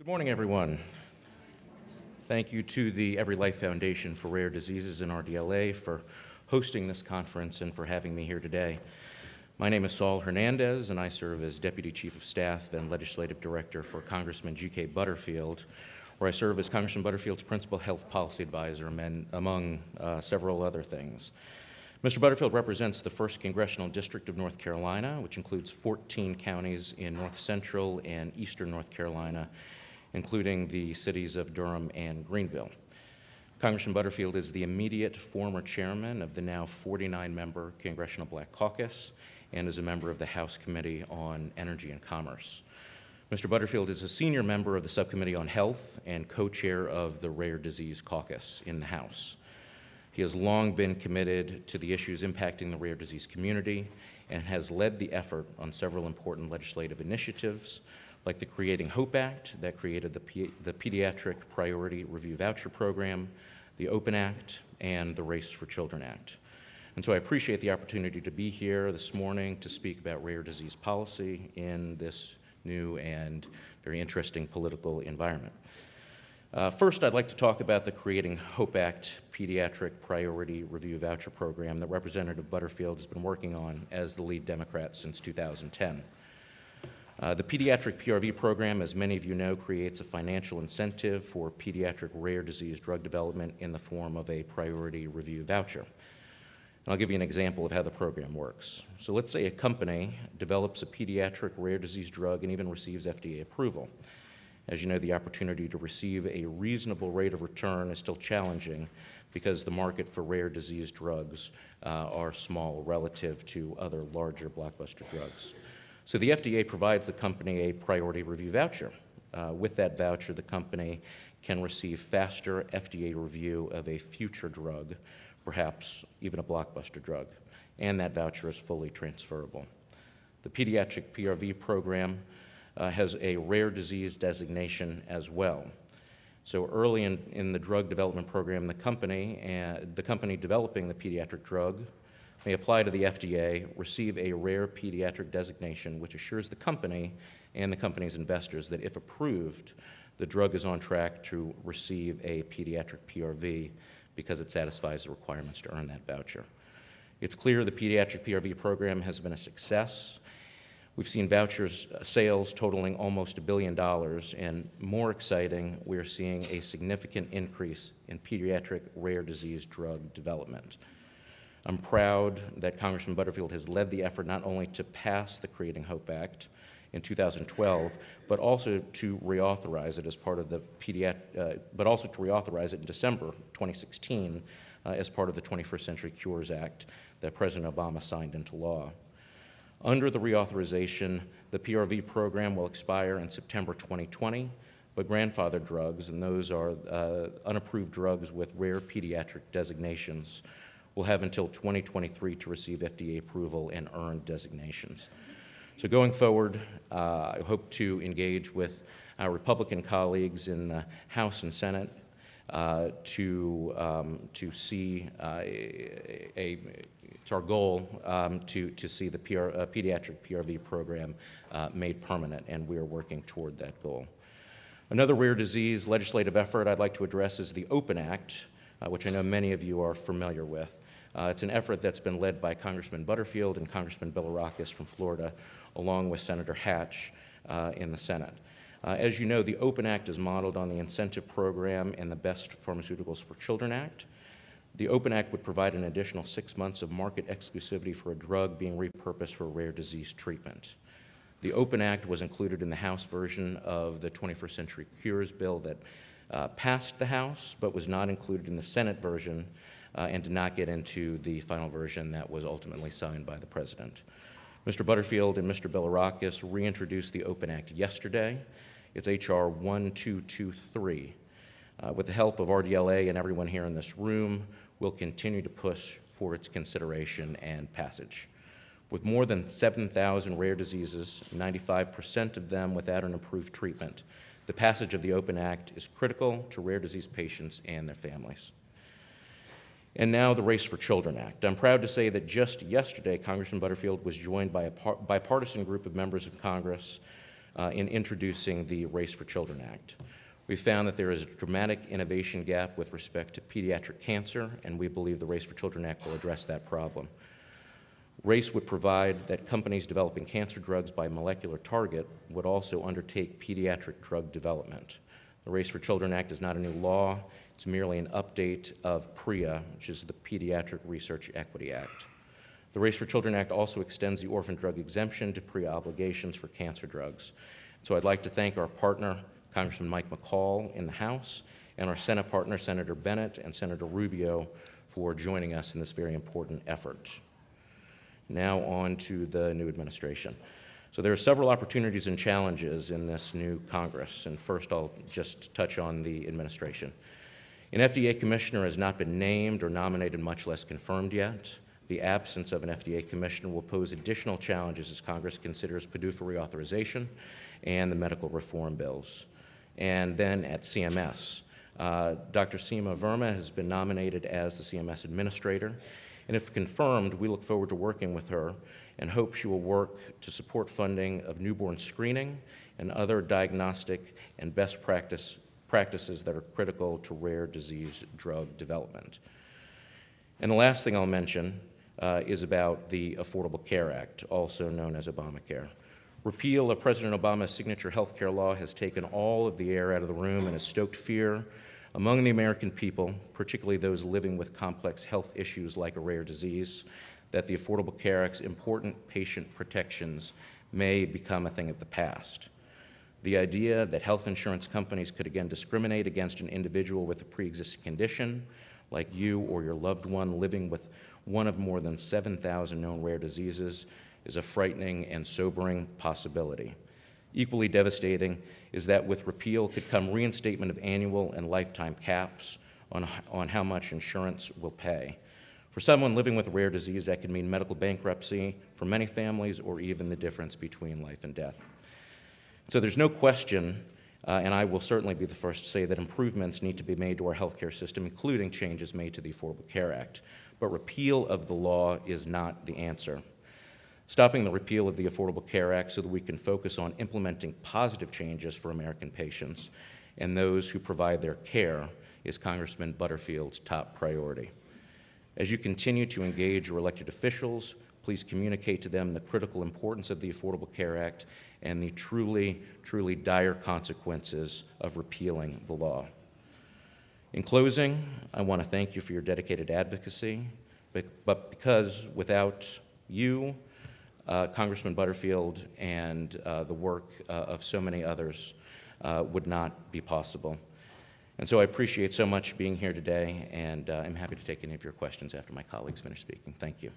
Good morning, everyone. Thank you to the Every Life Foundation for Rare Diseases and RDLA for hosting this conference and for having me here today. My name is Saul Hernandez, and I serve as Deputy Chief of Staff and Legislative Director for Congressman G.K. Butterfield, where I serve as Congressman Butterfield's Principal Health Policy Advisor, among several other things. Mr. Butterfield represents the 1st Congressional District of North Carolina, which includes 14 counties in north central and eastern North Carolina, including the cities of Durham and Greenville. Congressman Butterfield is the immediate former chairman of the now 49-member Congressional Black Caucus and is a member of the House Committee on Energy and Commerce. Mr. Butterfield is a senior member of the Subcommittee on Health and co-chair of the Rare Disease Caucus in the House. He has long been committed to the issues impacting the rare disease community and has led the effort on several important legislative initiatives, like the Creating Hope Act that created the Pediatric Priority Review Voucher Program, the Open Act, and the Race for Children Act. And so I appreciate the opportunity to be here this morning to speak about rare disease policy in this new and very interesting political environment. First, I'd like to talk about the Creating Hope Act Pediatric Priority Review Voucher Program that Representative Butterfield has been working on as the lead Democrat since 2010. The Pediatric PRV program, as many of you know, creates a financial incentive for pediatric rare disease drug development in the form of a priority review voucher. And I'll give you an example of how the program works. So let's say a company develops a pediatric rare disease drug and even receives FDA approval. As you know, the opportunity to receive a reasonable rate of return is still challenging because the market for rare disease drugs are small relative to other larger blockbuster drugs. So the FDA provides the company a priority review voucher. With that voucher, the company can receive faster FDA review of a future drug, perhaps even a blockbuster drug, and that voucher is fully transferable. The Pediatric PRV program has a rare disease designation as well. So early in the drug development program, the company developing the pediatric drug may apply to the FDA, receive a rare pediatric designation, which assures the company and the company's investors that if approved, the drug is on track to receive a pediatric PRV because it satisfies the requirements to earn that voucher. It's clear the pediatric PRV program has been a success. We've seen vouchers sales totaling almost $1 billion, and more exciting, we're seeing a significant increase in pediatric rare disease drug development. I'm proud that Congressman Butterfield has led the effort not only to pass the Creating Hope Act in 2012, but also to reauthorize it as part of the reauthorize it in December 2016 as part of the 21st Century Cures Act that President Obama signed into law. Under the reauthorization, the PRV program will expire in September 2020, but grandfathered drugs, and those are unapproved drugs with rare pediatric designations, will have until 2023 to receive FDA approval and earn designations. So going forward, I hope to engage with our Republican colleagues in the House and Senate to see it's our goal to see the pediatric PRV program made permanent, and we are working toward that goal. Another rare disease legislative effort I'd like to address is the Open Act, which I know many of you are familiar with. It's an effort that's been led by Congressman Butterfield and Congressman Bilirakis from Florida, along with Senator Hatch in the Senate. As you know, the Open Act is modeled on the incentive program and the Best Pharmaceuticals for Children Act. The Open Act would provide an additional 6 months of market exclusivity for a drug being repurposed for rare disease treatment. The Open Act was included in the House version of the 21st Century Cures bill that passed the House, but was not included in the Senate version and did not get into the final version that was ultimately signed by the President. Mr. Butterfield and Mr. Bilirakis reintroduced the Open Act yesterday. It's H.R. 1223. With the help of RDLA and everyone here in this room, we'll continue to push for its consideration and passage. With more than 7,000 rare diseases, 95% of them without an approved treatment, the passage of the Open Act is critical to rare disease patients and their families. And now the Race for Children Act. I'm proud to say that just yesterday, Congressman Butterfield was joined by a bipartisan group of members of Congress in introducing the Race for Children Act. We found that there is a dramatic innovation gap with respect to pediatric cancer, and we believe the Race for Children Act will address that problem. RACE would provide that companies developing cancer drugs by molecular target would also undertake pediatric drug development. The Race for Children Act is not a new law. It's merely an update of PREA, which is the Pediatric Research Equity Act. The Race for Children Act also extends the orphan drug exemption to PREA obligations for cancer drugs. So I'd like to thank our partner, Congressman Mike McCall in the House, and our Senate partner, Senator Bennett and Senator Rubio, for joining us in this very important effort. Now on to the new administration. So there are several opportunities and challenges in this new Congress, and first I'll just touch on the administration. An FDA commissioner has not been named or nominated, much less confirmed yet. The absence of an FDA commissioner will pose additional challenges as Congress considers PDUFA reauthorization and the medical reform bills. And then at CMS, Dr. Seema Verma has been nominated as the CMS administrator, and if confirmed, we look forward to working with her and hope she will work to support funding of newborn screening and other diagnostic and best practices that are critical to rare disease drug development. And the last thing I'll mention is about the Affordable Care Act, also known as Obamacare. Repeal of President Obama's signature health care law has taken all of the air out of the room and has stoked fear among the American people, particularly those living with complex health issues like a rare disease, that the Affordable Care Act's important patient protections may become a thing of the past. The idea that health insurance companies could again discriminate against an individual with a pre-existing condition, like you or your loved one living with one of more than 7,000 known rare diseases, is a frightening and sobering possibility. Equally devastating is that with repeal could come reinstatement of annual and lifetime caps on how much insurance will pay. For someone living with a rare disease, that could mean medical bankruptcy for many families or even the difference between life and death. So there's no question, and I will certainly be the first to say that improvements need to be made to our healthcare system, including changes made to the Affordable Care Act. But repeal of the law is not the answer. Stopping the repeal of the Affordable Care Act so that we can focus on implementing positive changes for American patients and those who provide their care is Congressman Butterfield's top priority. As you continue to engage your elected officials, please communicate to them the critical importance of the Affordable Care Act and the truly, truly dire consequences of repealing the law. In closing, I want to thank you for your dedicated advocacy, but because without you, Congressman Butterfield and the work of so many others would not be possible. And so I appreciate so much being here today, and I'm happy to take any of your questions after my colleagues finish speaking. Thank you.